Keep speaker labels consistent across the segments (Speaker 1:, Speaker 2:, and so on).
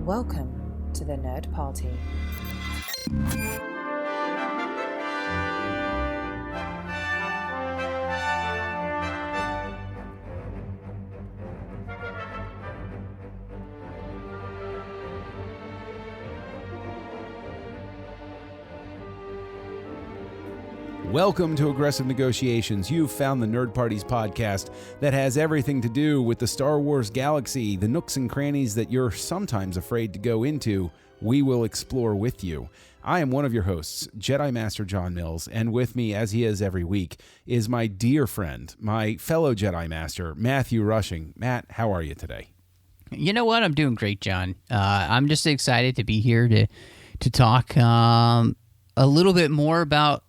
Speaker 1: Welcome to the Nerd Party.
Speaker 2: Welcome to Aggressive Negotiations. You've found the Nerd Party's podcast that has everything to do with the Star Wars galaxy, the nooks and crannies that you're sometimes afraid to go into. We will explore with you. I am one of your hosts, Jedi Master John Mills, and with me, as he is every week, is my dear friend, my fellow Jedi Master, Matthew Rushing. Matt, how are you today?
Speaker 3: You know what? I'm doing great, John. I'm just excited to be here to talk a little bit more about,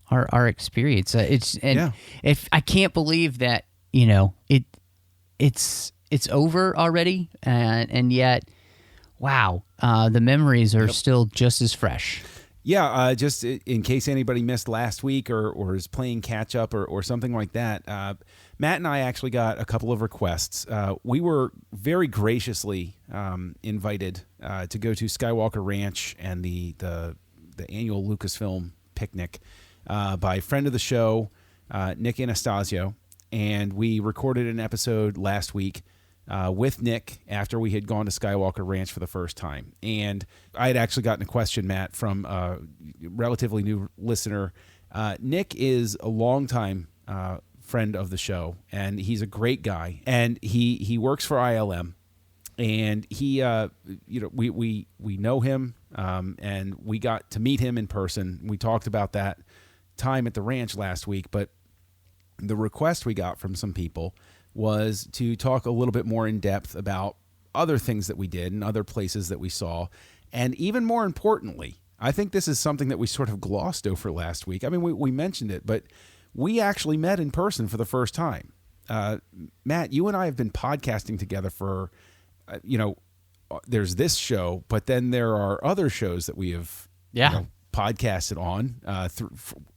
Speaker 3: our experience. If I can't believe that, it's over already, and yet, wow, the memories are still just as fresh.
Speaker 2: Yeah, just in case anybody missed last week or is playing catch up or something like that, Matt and I actually got a couple of requests. We were very graciously invited to go to Skywalker Ranch and the annual Lucasfilm picnic by friend of the show, Nick Anastasio, and we recorded an episode last week with Nick after we had gone to Skywalker Ranch for the first time. And I had actually gotten a question, Matt, from a relatively new listener. Nick is a longtime friend of the show, and he's a great guy. And he works for ILM, and he, we know him, and we got to meet him in person. We talked about that time at the ranch last week, but the request we got from some people was to talk a little bit more in depth about other things that we did and other places that we saw. And even more importantly, I think this is something that we sort of glossed over last week. I mean, we mentioned it, but we actually met in person for the first time. Matt, you and I have been podcasting together for, there's this show, but then there are other shows that we have podcasted on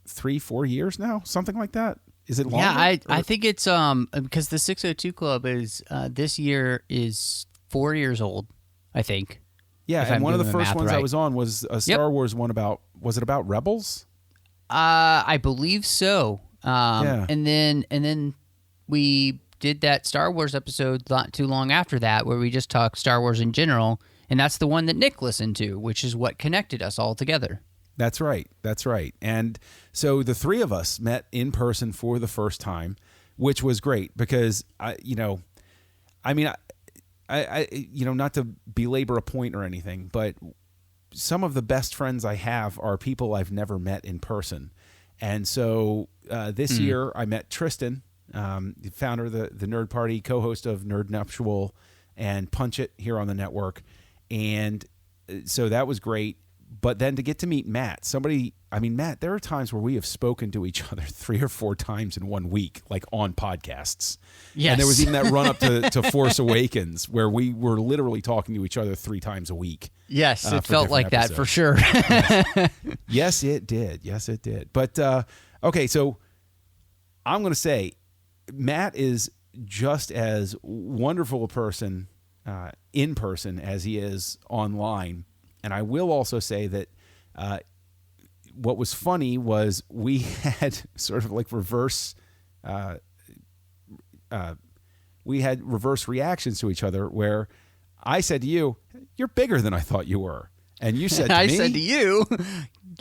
Speaker 2: 3-4 years now, something like that. Is it longer?
Speaker 3: Yeah, I think it's because the 602 Club is this year is 4 years old, I think.
Speaker 2: Yeah, and one of the first ones I was on was a Star Wars one was it about Rebels?
Speaker 3: I believe so. And then we did that Star Wars episode not too long after that, where we just talked Star Wars in general, and that's the one that Nick listened to, which is what connected us all together.
Speaker 2: That's right. And so the three of us met in person for the first time, which was great because I not to belabor a point or anything, but some of the best friends I have are people I've never met in person. And so this year I met Tristan, the founder of the Nerd Party, co-host of Nerd Nuptial and Punch It here on the network. And so that was great. But then to get to meet Matt, Matt, there are times where we have spoken to each other 3 or 4 times in 1 week, like on podcasts.
Speaker 3: Yes. And
Speaker 2: there was even that run up to Force Awakens where we were literally talking to each other 3 times a week.
Speaker 3: Yes, it felt like
Speaker 2: episodes.
Speaker 3: that for sure.
Speaker 2: Yes, it did. But, okay, so I'm going to say Matt is just as wonderful a person in person as he is online. And I will also say that what was funny was we had sort of like reverse reactions to each other where I said to you, "You're bigger than I thought you were." And you said to me,
Speaker 3: I said to you,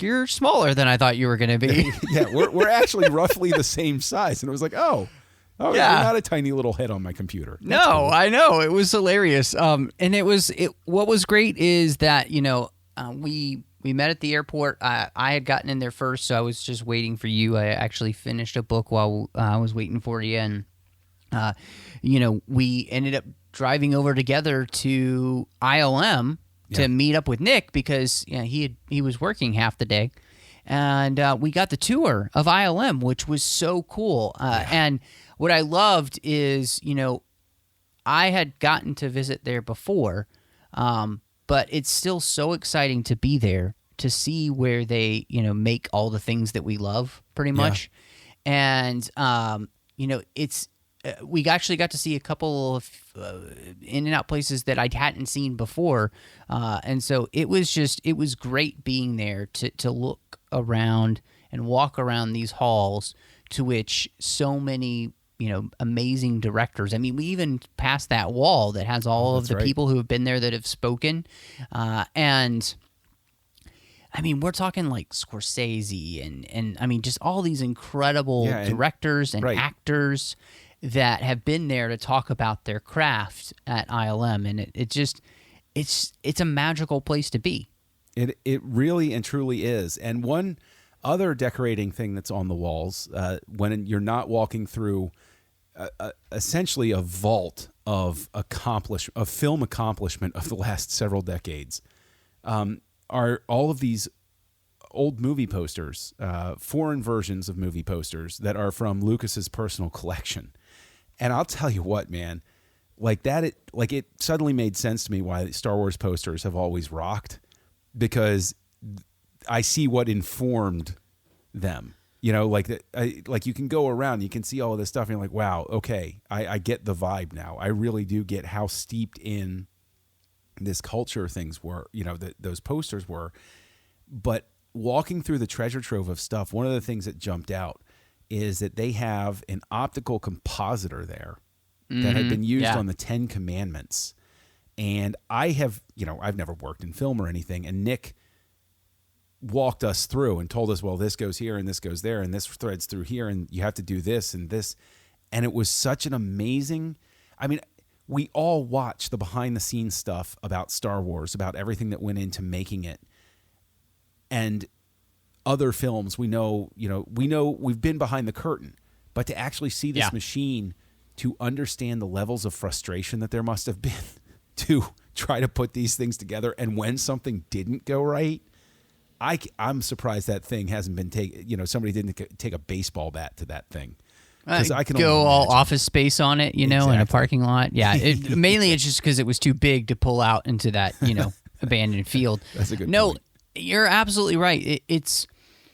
Speaker 3: "You're smaller than I thought you were going to be."
Speaker 2: Yeah, we're actually roughly the same size. And it was like, oh, yeah. You're not a tiny little head on my computer. That's
Speaker 3: no,
Speaker 2: cool.
Speaker 3: I know. It was hilarious. And what was great is that, we met at the airport. I had gotten in there first, so I was just waiting for you. I actually finished a book while I was waiting for you. And, we ended up driving over together to ILM to meet up with Nick because he was working half the day. And we got the tour of ILM, which was so cool. And what I loved is, I had gotten to visit there before, but it's still so exciting to be there to see where they, make all the things that we love pretty much. And, it's we actually got to see a couple of in and out places that I hadn't seen before, and so it was great being there to look around and walk around these halls, to which so many amazing directors. I mean, we even passed that wall that has all of the people who have been there that have spoken, and I mean, we're talking like Scorsese and I mean, just all these incredible directors and actors that have been there to talk about their craft at ILM, and it's a magical place to be.
Speaker 2: It really and truly is. And one other decorating thing that's on the walls, when you're not walking through essentially a vault of film accomplishment of the last several decades, are all of these old movie posters, foreign versions of movie posters that are from Lucas's personal collection. And I'll tell you what, man, like that, it suddenly made sense to me why Star Wars posters have always rocked, because I see what informed them. Like you can go around, you can see all of this stuff, and you're like, wow, okay, I get the vibe now. I really do get how steeped in this culture things were, those posters were. But walking through the treasure trove of stuff, one of the things that jumped out is that they have an optical compositor there that had been used on the 10 Commandments. And I have, I've never worked in film or anything, and Nick walked us through and told us, well, this goes here and this goes there and this threads through here and you have to do this and this. And it was such an amazing, I mean, we all watch the behind the scenes stuff about Star Wars, about everything that went into making it. And other films, we know we've been behind the curtain, but to actually see this machine, to understand the levels of frustration that there must have been to try to put these things together. And when something didn't go right, I'm surprised that thing hasn't been taken, somebody didn't take a baseball bat to that thing. I can
Speaker 3: go all Office Space on it, in a parking lot. Yeah, mainly it's just because it was too big to pull out into that, abandoned field.
Speaker 2: That's a good point.
Speaker 3: You're absolutely right. It's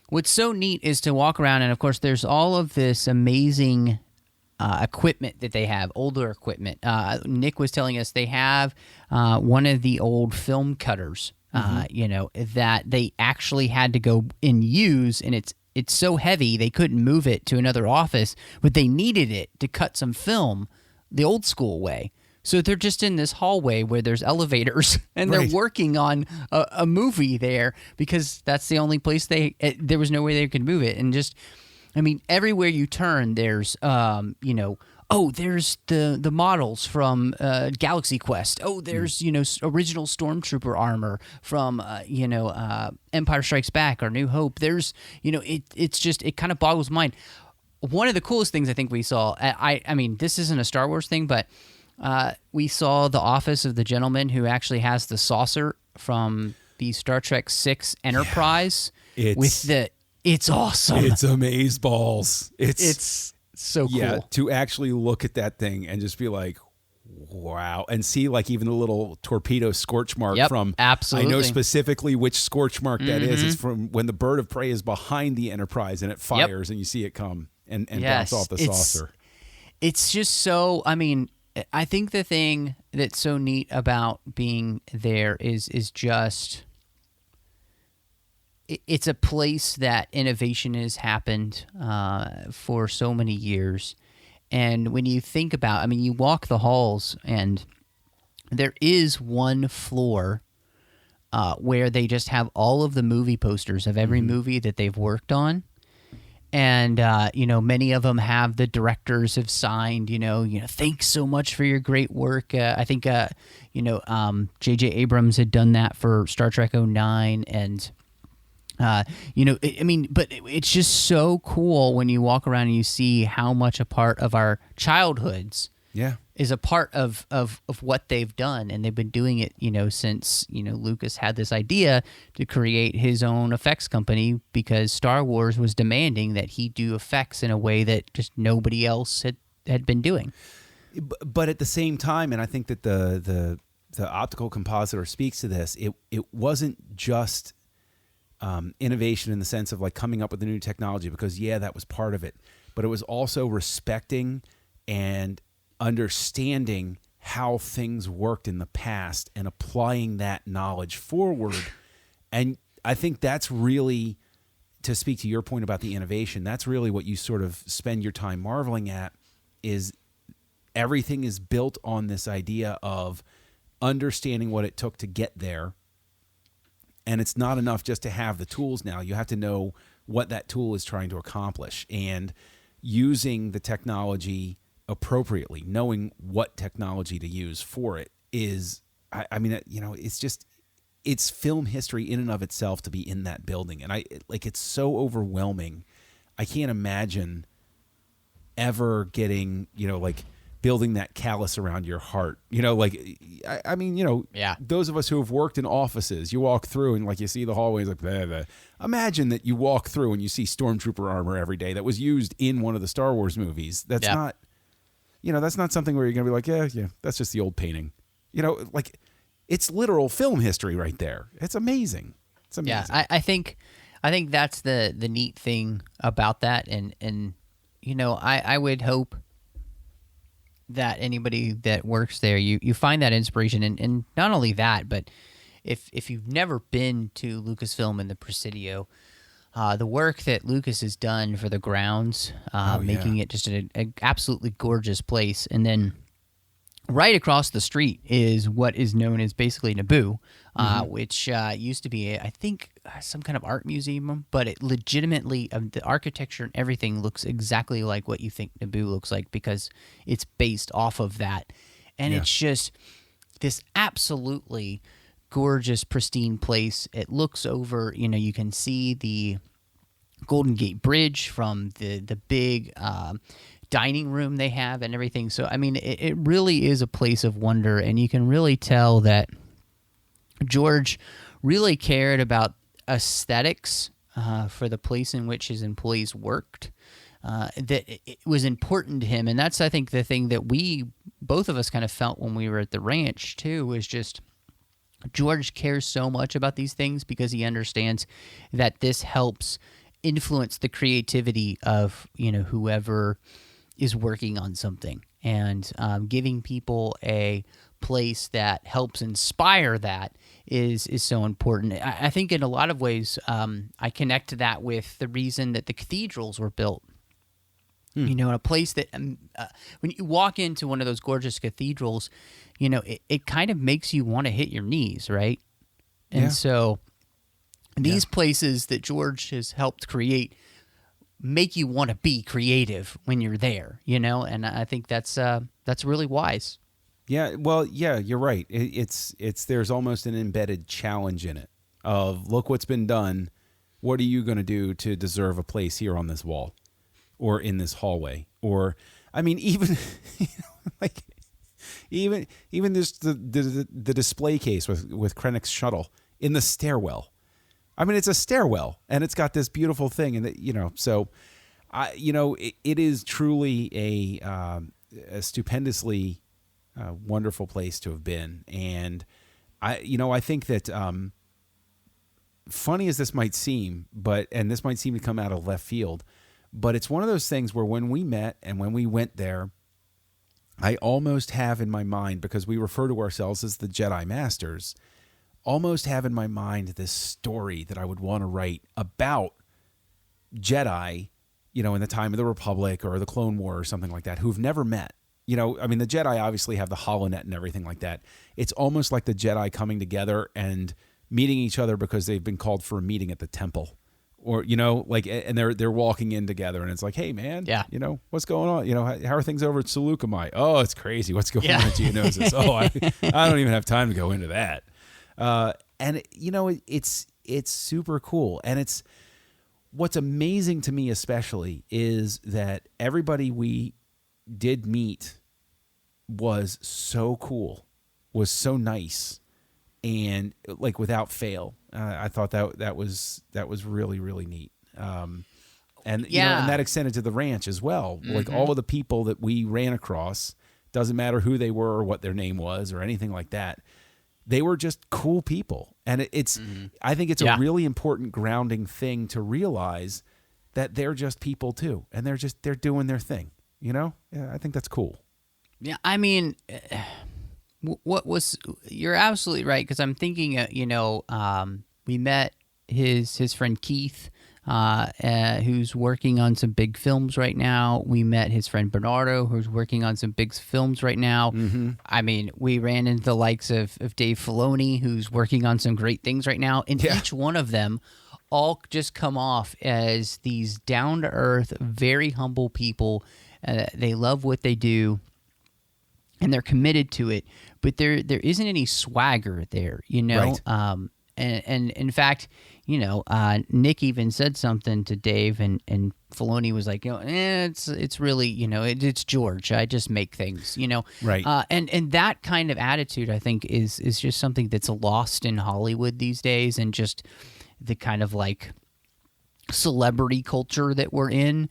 Speaker 3: what's so neat is to walk around, and of course, there's all of this amazing equipment that they have, older equipment. Nick was telling us they have one of the old film cutters, that they actually had to go and use, and it's so heavy they couldn't move it to another office, but they needed it to cut some film the old school way. So they're just in this hallway where there's elevators, and they're working on a movie there because that's the only place there was no way they could move it. And just, I mean, everywhere you turn, there's, there's the models from Galaxy Quest. Oh, there's, original Stormtrooper armor from, Empire Strikes Back or New Hope. There's, it's just, it kind of boggles the mind. One of the coolest things I think we saw, I mean, this isn't a Star Wars thing, but we saw the office of the gentleman who actually has the saucer from the Star Trek VI Enterprise it's awesome.
Speaker 2: It's amazeballs. It's
Speaker 3: so cool.
Speaker 2: Yeah, to actually look at that thing and just be like, wow. And see like even the little torpedo scorch mark from,
Speaker 3: absolutely.
Speaker 2: I know specifically which scorch mark that is. It's from when the bird of prey is behind the Enterprise and it fires and you see it come and bounce off the saucer.
Speaker 3: It's just so, I mean, I think the thing that's so neat about being there is just, it's a place that innovation has happened for so many years. And when you think about, I mean, you walk the halls and there is one floor where they just have all of the movie posters of every movie that they've worked on. And, many of them have the directors have signed, thanks so much for your great work. I think, J.J. Abrams had done that for Star Trek 09. And, but it's just so cool when you walk around and you see how much a part of our childhoods is a part of what they've done. And they've been doing it, since, Lucas had this idea to create his own effects company because Star Wars was demanding that he do effects in a way that just nobody else had been doing.
Speaker 2: But at the same time, and I think that the optical compositor speaks to this, it wasn't just innovation in the sense of like coming up with a new technology because, that was part of it. But it was also respecting and understanding how things worked in the past and applying that knowledge forward. And I think that's really, to speak to your point about the innovation, that's really what you sort of spend your time marveling at, is everything is built on this idea of understanding what it took to get there. And it's not enough just to have the tools now. You have to know what that tool is trying to accomplish, and using the technology appropriately, knowing what technology to use for it is, I mean, you know, it's film history in and of itself to be in that building. And it's so overwhelming. I can't imagine ever getting, you know, like building that callus around your heart, you know, like, I mean, you know, those of us who have worked in offices, you walk through and like you see the hallways, like, blah, blah. Imagine that you walk through and you see stormtrooper armor every day that was used in one of the Star Wars movies. That's not, you know, that's not something where you're going to be like, yeah, that's just the old painting, you know, like it's literal film history right there. It's amazing. It's amazing.
Speaker 3: Yeah. I think that's the neat thing about that. And, you know, I would hope that anybody that works there, you find that inspiration, and not only that, but if you've never been to Lucasfilm in the Presidio, the work that Lucas has done for the grounds, making it just an absolutely gorgeous place, and then right across the street is what is known as basically Naboo, which used to be, I think, some kind of art museum, but it legitimately, the architecture and everything looks exactly like what you think Naboo looks like, because it's based off of that. And it's just this absolutely gorgeous, pristine place. It looks over, you know, you can see the Golden Gate Bridge from the big dining room they have and everything. So, I mean, it really is a place of wonder, and you can really tell that George really cared about aesthetics for the place in which his employees worked, that it was important to him. And that's, I think, the thing that both of us kind of felt when we were at the ranch too, was just George cares so much about these things because he understands that this helps influence the creativity of, you know, whoever is working on something, and giving people a place that helps inspire that is so important. I think in a lot of ways, I connect to that with the reason that the cathedrals were built. You know, in a place that when you walk into one of those gorgeous cathedrals, you know, it kind of makes you want to hit your knees, right? And so these places that George has helped create make you want to be creative when you're there, you know, and I think that's really wise.
Speaker 2: Yeah, well, yeah, you're right. It's there's almost an embedded challenge in it of, look what's been done. What are you going to do to deserve a place here on this wall or in this hallway? Or, I mean, even you know, like even this the display case with Krennic's shuttle in the stairwell. I mean, it's a stairwell, and it's got this beautiful thing, and you know, so it is truly a stupendously wonderful place to have been. And I think that funny as this might seem, and this might seem to come out of left field, but it's one of those things where when we met and when we went there, I almost have in my mind, because we refer to ourselves as the Jedi Masters, almost have in my mind this story that I would want to write about Jedi, you know, in the time of the Republic or the Clone War or something like that, who've never met. You know, I mean, the Jedi obviously have the holonet and everything like that. It's almost like the Jedi coming together and meeting each other because they've been called for a meeting at the temple, or, you know, like, and they're walking in together, and it's like, hey man, you know, what's going on? You know, how are things over at Seleucumai? Oh, it's crazy. What's going on at Geonosis? Oh, I don't even have time to go into that. And you know, it's super cool. And what's amazing to me especially is that everybody we did meet was so cool, was so nice, and like without fail. I thought that was really, really neat. And you know, and that extended to the ranch as well. Mm-hmm. Like all of the people that we ran across, doesn't matter who they were or what their name was or anything like that. They were just cool people. And I think it's a really important grounding thing to realize that they're just people too. And they're doing their thing. Yeah, I think that's cool.
Speaker 3: Yeah, I mean, you're absolutely right, because I'm thinking, we met his friend Keith, who's working on some big films right now. We met his friend Bernardo, who's working on some big films right now.
Speaker 2: Mm-hmm.
Speaker 3: I mean, we ran into the likes of Dave Filoni, who's working on some great things right now. And each one of them all just come off as these down-to-earth, very humble people. They love what they do, and they're committed to it. But there isn't any swagger there,
Speaker 2: Right.
Speaker 3: And in fact, Nick even said something to Dave, and Filoni was like, it's really, it's George. I just make things,
Speaker 2: Right.
Speaker 3: And that kind of attitude, I think, is just something that's lost in Hollywood these days, and just the kind of like celebrity culture that we're in.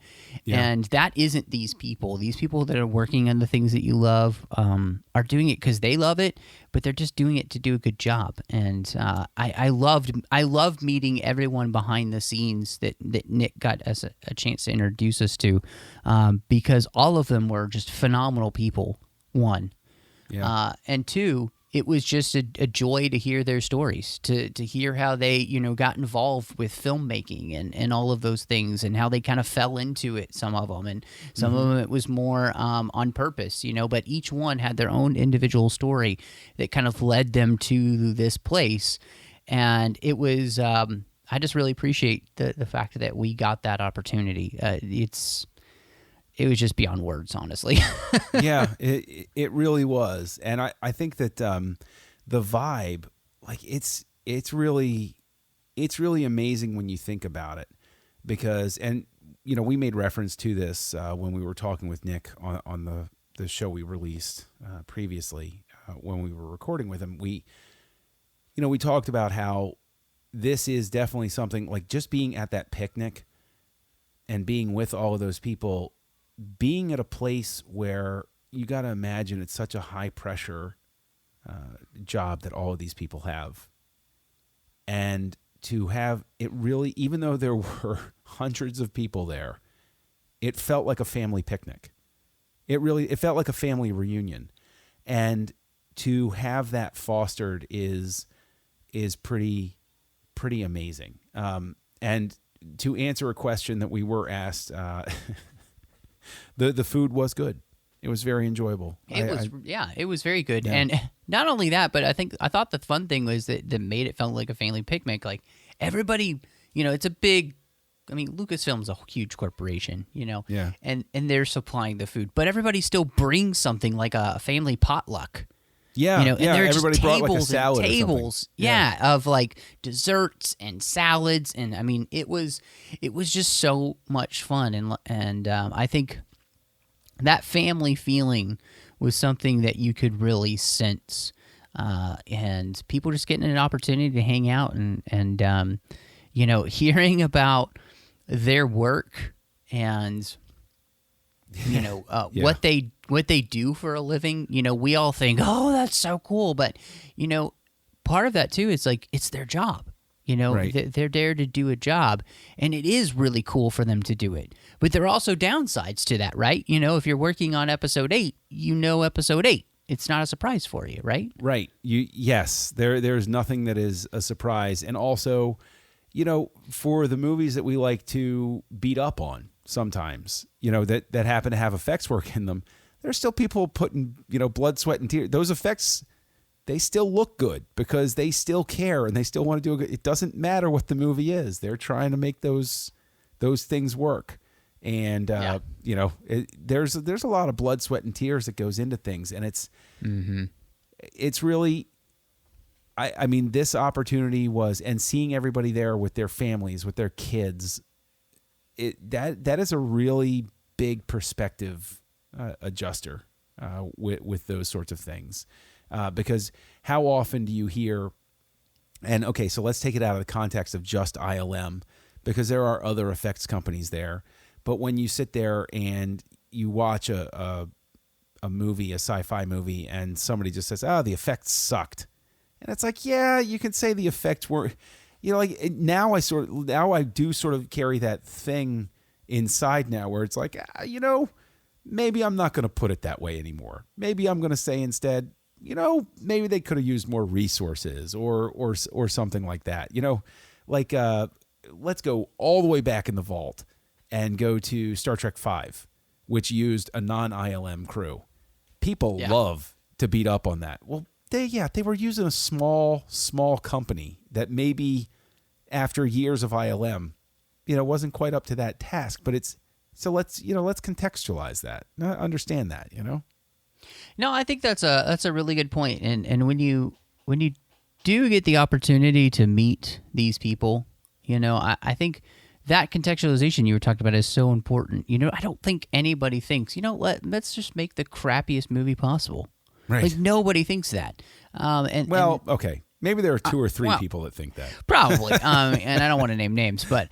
Speaker 3: And that isn't these people. These people that are working on the things that you love are doing it because they love it, but they're just doing it to do a good job. And I loved meeting everyone behind the scenes that Nick got us a chance to introduce us to, because all of them were just phenomenal people, one. And two, it was just a joy to hear their stories, to hear how they, got involved with filmmaking and all of those things, and how they kind of fell into it, some of them. And some of them, it was more on purpose, but each one had their own individual story that kind of led them to this place. And it was, I just really appreciate the fact that we got that opportunity. It was just beyond words, honestly.
Speaker 2: Yeah, it really was. And I think that the vibe, like it's really amazing when you think about it, because, and we made reference to this when we were talking with Nick on the show we released previously, when we were recording with him. We talked about how this is definitely something like just being at that picnic and being with all of those people, being at a place where you got to imagine it's such a high pressure job that all of these people have. And to have it really, even though there were hundreds of people there, it felt like a family picnic. It felt like a family reunion. And to have that fostered is pretty amazing. And to answer a question that we were asked, the food was good. It was very enjoyable.
Speaker 3: It was very good.
Speaker 2: Yeah.
Speaker 3: And not only that, but I thought the fun thing was that made it felt like a family picnic. Like everybody, it's a big, Lucasfilm's a huge corporation,
Speaker 2: Yeah.
Speaker 3: and they're supplying the food, but everybody still brings something like a family potluck.
Speaker 2: Yeah,
Speaker 3: and there are
Speaker 2: everybody
Speaker 3: just
Speaker 2: brought like a
Speaker 3: tables
Speaker 2: salad
Speaker 3: and
Speaker 2: or
Speaker 3: tables,
Speaker 2: something.
Speaker 3: of like desserts and salads, and it was just so much fun, and I think that family feeling was something that you could really sense, and people just getting an opportunity to hang out and hearing about their work and what they do for a living. We all think, oh, that's so cool, but part of that too is like it's their job.
Speaker 2: Right.
Speaker 3: They're there to do a job, and it is really cool for them to do it. But there are also downsides to that, right? If you're working on episode 8, episode 8. It's not a surprise for you, right?
Speaker 2: Right. Yes. There's nothing that is a surprise, and also, for the movies that we like to beat up on sometimes, that happen to have effects work in them, there's still people putting blood, sweat, and tears. Those effects, they still look good because they still care and they still want to do a good. It doesn't matter what the movie is; they're trying to make those things work. And there's a lot of blood, sweat, and tears that goes into things, and it's really. I mean, this opportunity was, and seeing everybody there with their families, with their kids, that is a really big perspective adjuster with those sorts of things. Because how often do you hear, and okay, so let's take it out of the context of just ILM, because there are other effects companies there. But when you sit there and you watch a movie, a sci-fi movie, and somebody just says, "Oh, the effects sucked," and it's like, yeah, you can say the effects were, now I do sort of carry that thing inside now where it's like, maybe I'm not going to put it that way anymore. Maybe I'm going to say instead, maybe they could have used more resources or something like that. Like let's go all the way back in the vault and go to Star Trek V, which used a non-ILM crew. People love to beat up on that. Well, they were using a small company that maybe after years of ILM, wasn't quite up to that task. But let's contextualize that, understand that.
Speaker 3: No, I think that's a really good point. And when you do get the opportunity to meet these people, I think that contextualization you were talking about is so important. I don't think anybody thinks, let's just make the crappiest movie possible.
Speaker 2: Right.
Speaker 3: Like nobody thinks that.
Speaker 2: Okay. Maybe there are two or three people that think that.
Speaker 3: Probably. And I don't want to name names, but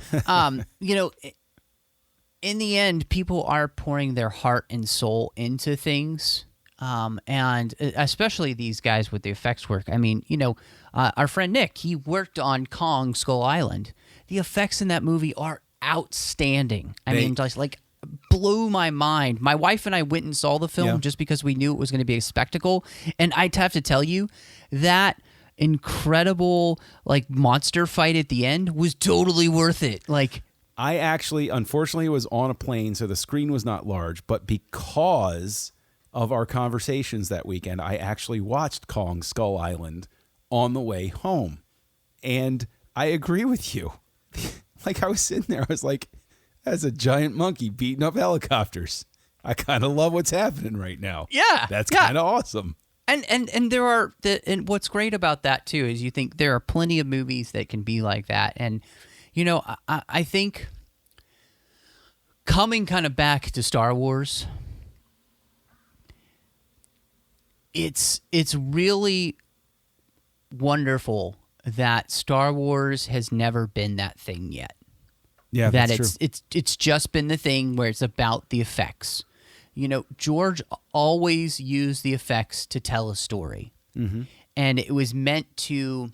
Speaker 3: in the end, people are pouring their heart and soul into things. And especially these guys with the effects work. I mean, our friend Nick, he worked on Kong Skull Island. The effects in that movie are outstanding. I mean, just like blew my mind. My wife and I went and saw the film just because we knew it was going to be a spectacle. And I'd have to tell you that incredible like monster fight at the end was totally worth it. Like,
Speaker 2: I actually, unfortunately, was on a plane, so the screen was not large, but because of our conversations that weekend, I actually watched Kong Skull Island on the way home. And I agree with you. Like, I was sitting there, I was like, that's a giant monkey beating up helicopters. I kind of love what's happening right now.
Speaker 3: Yeah.
Speaker 2: That's kind of awesome.
Speaker 3: And there are, and what's great about that too is you think there are plenty of movies that can be like that. And, I think coming kind of back to Star Wars, it's really wonderful that Star Wars has never been that thing yet.
Speaker 2: Yeah,
Speaker 3: that
Speaker 2: that's true.
Speaker 3: It's just been the thing where it's about the effects. George always used the effects to tell a story.
Speaker 2: Mm-hmm.
Speaker 3: And it was meant to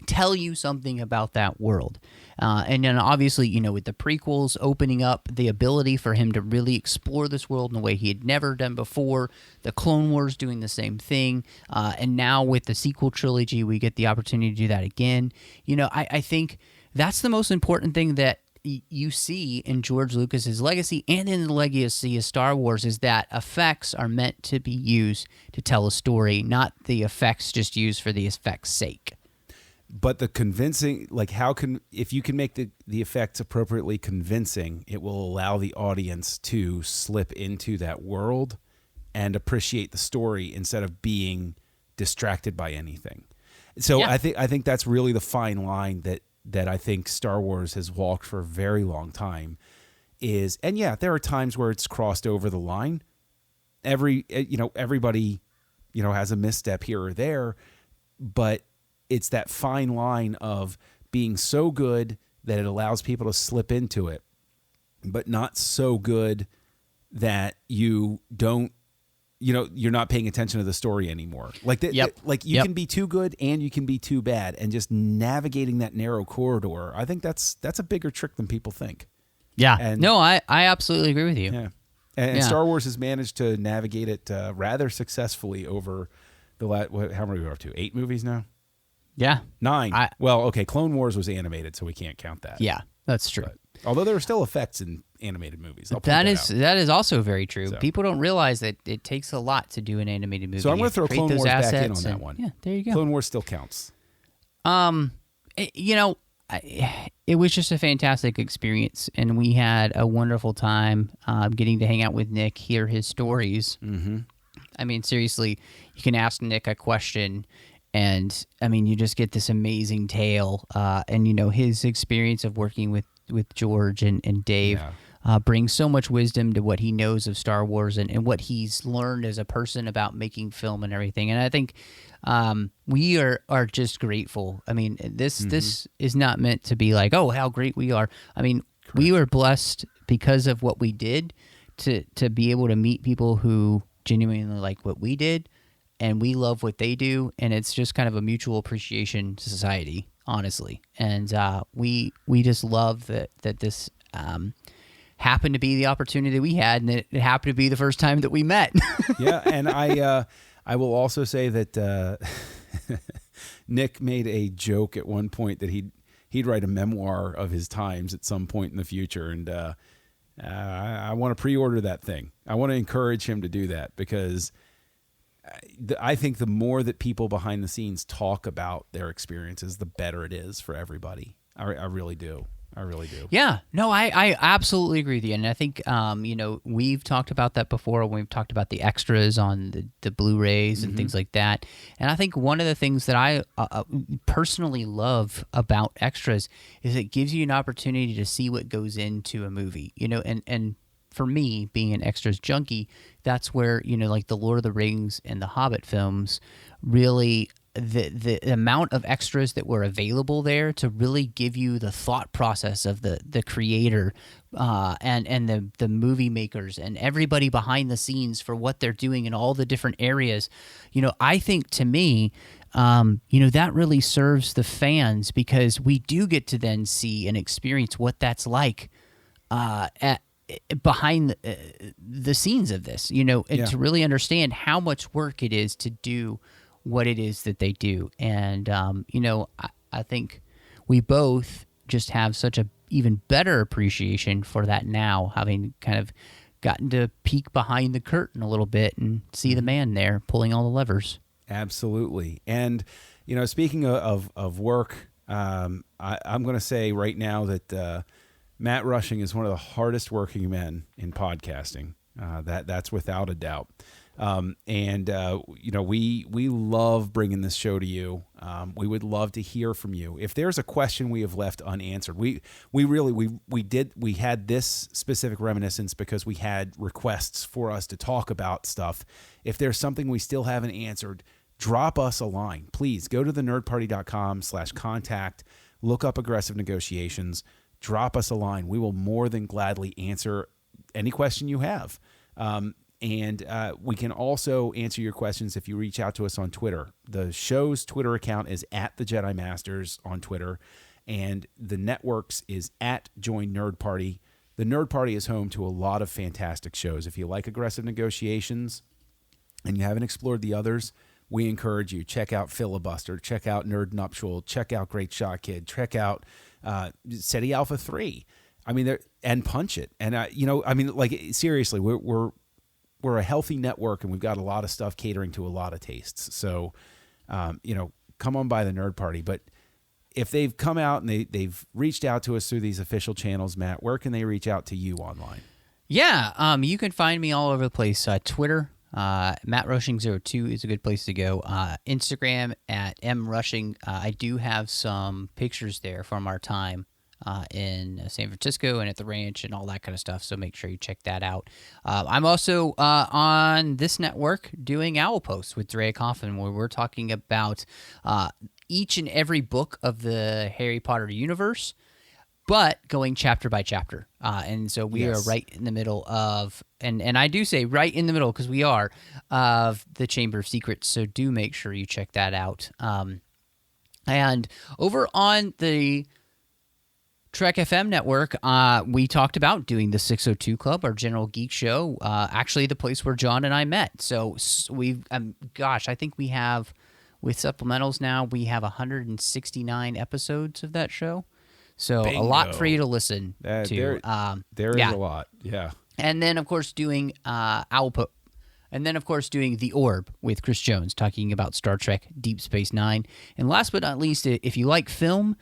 Speaker 3: tell you something about that world. And then obviously, with the prequels opening up the ability for him to really explore this world in a way he had never done before, the Clone Wars doing the same thing, and now with the sequel trilogy, we get the opportunity to do that again. I think that's the most important thing that you see in George Lucas's legacy and in the legacy of Star Wars is that effects are meant to be used to tell a story, not the effects just used for the effects' sake.
Speaker 2: But the convincing, like if you can make the effects appropriately convincing, it will allow the audience to slip into that world and appreciate the story instead of being distracted by anything. So I think that's really the fine line that I think Star Wars has walked for a very long time is, and there are times where it's crossed over the line. Everybody, has a misstep here or there, but it's that fine line of being so good that it allows people to slip into it, but not so good that you don't, you're not paying attention to the story anymore. Like you can be too good and you can be too bad, and just navigating that narrow corridor. I think that's a bigger trick than people think.
Speaker 3: Yeah.
Speaker 2: And,
Speaker 3: no, I absolutely agree with you.
Speaker 2: Yeah. And Star Wars has managed to navigate it rather successfully over the how many are we up to? 8 movies now?
Speaker 3: Yeah.
Speaker 2: 9. Clone Wars was animated, so we can't count that.
Speaker 3: Yeah, that's true.
Speaker 2: But, although there are still effects in animated movies.
Speaker 3: That is also very true. So. People don't realize that it takes a lot to do an animated movie.
Speaker 2: So I'm going to throw Clone Wars back in on that one.
Speaker 3: Yeah, there you go.
Speaker 2: Clone Wars still counts.
Speaker 3: It was just a fantastic experience, and we had a wonderful time getting to hang out with Nick, hear his stories.
Speaker 2: Mm-hmm.
Speaker 3: I mean, seriously, you can ask Nick a question, and I mean, you just get this amazing tale. And his experience of working with George and Dave brings so much wisdom to what he knows of Star Wars and what he's learned as a person about making film and everything. And I think we are just grateful. I mean, this is not meant to be like, oh, how great we are. I mean, we were blessed because of what we did to be able to meet people who genuinely like what we did, and we love what they do, and it's just kind of a mutual appreciation society, honestly. And we just love that this happened to be the opportunity we had, and it happened to be the first time that we met.
Speaker 2: Yeah, and I will also say that Nick made a joke at one point that he'd write a memoir of his times at some point in the future, and I want to pre-order that thing. I want to encourage him to do that, because I think the more that people behind the scenes talk about their experiences, the better it is for everybody. I really do. I really do.
Speaker 3: Yeah, no, I absolutely agree with you. And I think, we've talked about that before when we've talked about the extras on the Blu-rays and things like that. And I think one of the things that I personally love about extras is it gives you an opportunity to see what goes into a movie, and for me, being an extras junkie, that's where, like the Lord of the Rings and the Hobbit films really... The amount of extras that were available there to really give you the thought process of the creator and the movie makers and everybody behind the scenes for what they're doing in all the different areas, I think to me, that really serves the fans, because we do get to then see and experience what that's like behind the scenes of this, and to really understand how much work it is to do what it is that they do. And, I think we both just have such a even better appreciation for that now, having kind of gotten to peek behind the curtain a little bit and see the man there pulling all the levers.
Speaker 2: Absolutely. And, speaking of work, I'm going to say right now that Matt Rushing is one of the hardest working men in podcasting. That's without a doubt. We love bringing this show to you. We would love to hear from you. If there's a question we have left unanswered, we had this specific reminiscence because we had requests for us to talk about stuff. If there's something we still haven't answered, drop us a line. Please go to thenerdparty.com/contact, look up Aggressive Negotiations, drop us a line. We will more than gladly answer any question you have. And we can also answer your questions if you reach out to us on Twitter. The show's Twitter account is at the Jedi Masters on Twitter, and the network's is at Join Nerd Party. The Nerd Party is home to a lot of fantastic shows. If you like Aggressive Negotiations and you haven't explored the others, we encourage you. Check out Filibuster. Check out Nerd Nuptial. Check out Great Shot Kid. Check out SETI Alpha 3. And Punch It. And, seriously, we're a healthy network, and we've got a lot of stuff catering to a lot of tastes. So, come on by the Nerd Party. But if they've come out and they've reached out to us through these official channels, Matt, where can they reach out to you online?
Speaker 3: Yeah, you can find me all over the place. Twitter, MattRushing02 is a good place to go. Instagram at mrushing. I do have some pictures there from our time in San Francisco and at the ranch and all that kind of stuff, so make sure you check that out. I'm also on this network doing Owl Posts with Drea Coffin, where we're talking about each and every book of the Harry Potter universe, but going chapter by chapter. And so we are right in the middle of, and I do say right in the middle because we are, of the Chamber of Secrets, so do make sure you check that out. And over on the Trek FM network, we talked about doing the 602 Club, our general geek show, actually the place where John and I met. So we've, I think we have, with supplementals now, we have 169 episodes of that show. So
Speaker 2: Bingo.
Speaker 3: A lot for you to listen to.
Speaker 2: There is a lot, yeah.
Speaker 3: And then, of course, doing and then, of course, doing The Orb with Chris Jones, talking about Star Trek Deep Space Nine. And last but not least, if you like film,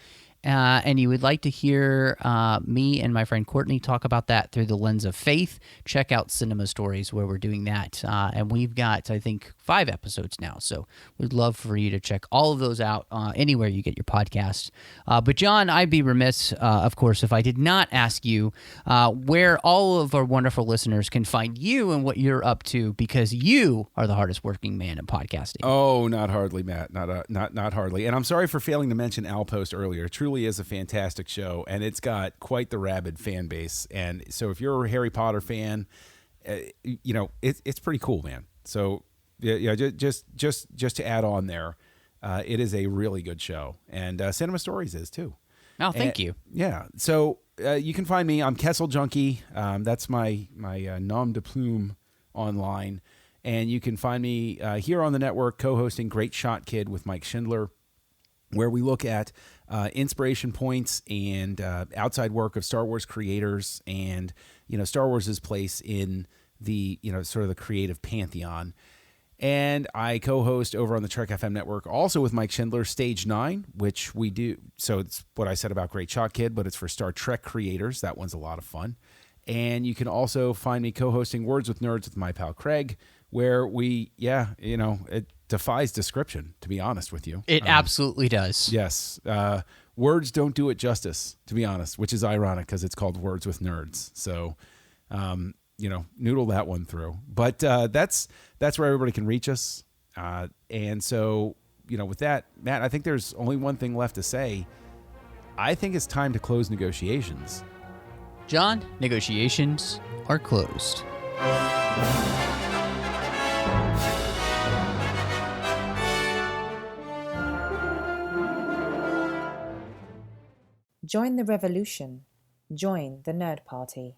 Speaker 3: and you would like to hear me and my friend Courtney talk about that through the lens of faith, check out Cinema Stories, where we're doing that. And we've got, I think, 5 episodes now. So we'd love for you to check all of those out anywhere you get your podcasts. But John, I'd be remiss, of course, if I did not ask you where all of our wonderful listeners can find you and what you're up to, because you are the hardest working man in podcasting.
Speaker 2: Oh, not hardly, Matt. Not hardly. And I'm sorry for failing to mention Outpost earlier. It truly is a fantastic show, and it's got quite the rabid fan base. And so if you're a Harry Potter fan, it's pretty cool, man. So just to add on there, it is a really good show, and Cinema Stories is too.
Speaker 3: Oh, thank you.
Speaker 2: Yeah. So you can find me. I'm Kessel Junkie. That's my nom de plume online. And you can find me here on the network co-hosting Great Shot Kid with Mike Schindler, where we look at inspiration points and outside work of Star Wars creators and, Star Wars' place in the, sort of the creative pantheon. And I co-host over on the Trek FM network, also with Mike Schindler, Stage 9, which we do. So it's what I said about Great Shot Kid, but it's for Star Trek creators. That one's a lot of fun. And you can also find me co-hosting Words with Nerds with my pal Craig, where we, it defies description, to be honest with you.
Speaker 3: It absolutely does.
Speaker 2: Yes. Words don't do it justice, to be honest, which is ironic because it's called Words with Nerds. So, noodle that one through. But that's where everybody can reach us. And so, with that, Matt, I think there's only one thing left to say. I think it's time to close negotiations.
Speaker 3: John, negotiations are closed.
Speaker 1: Join the revolution. Join the Nerd Party.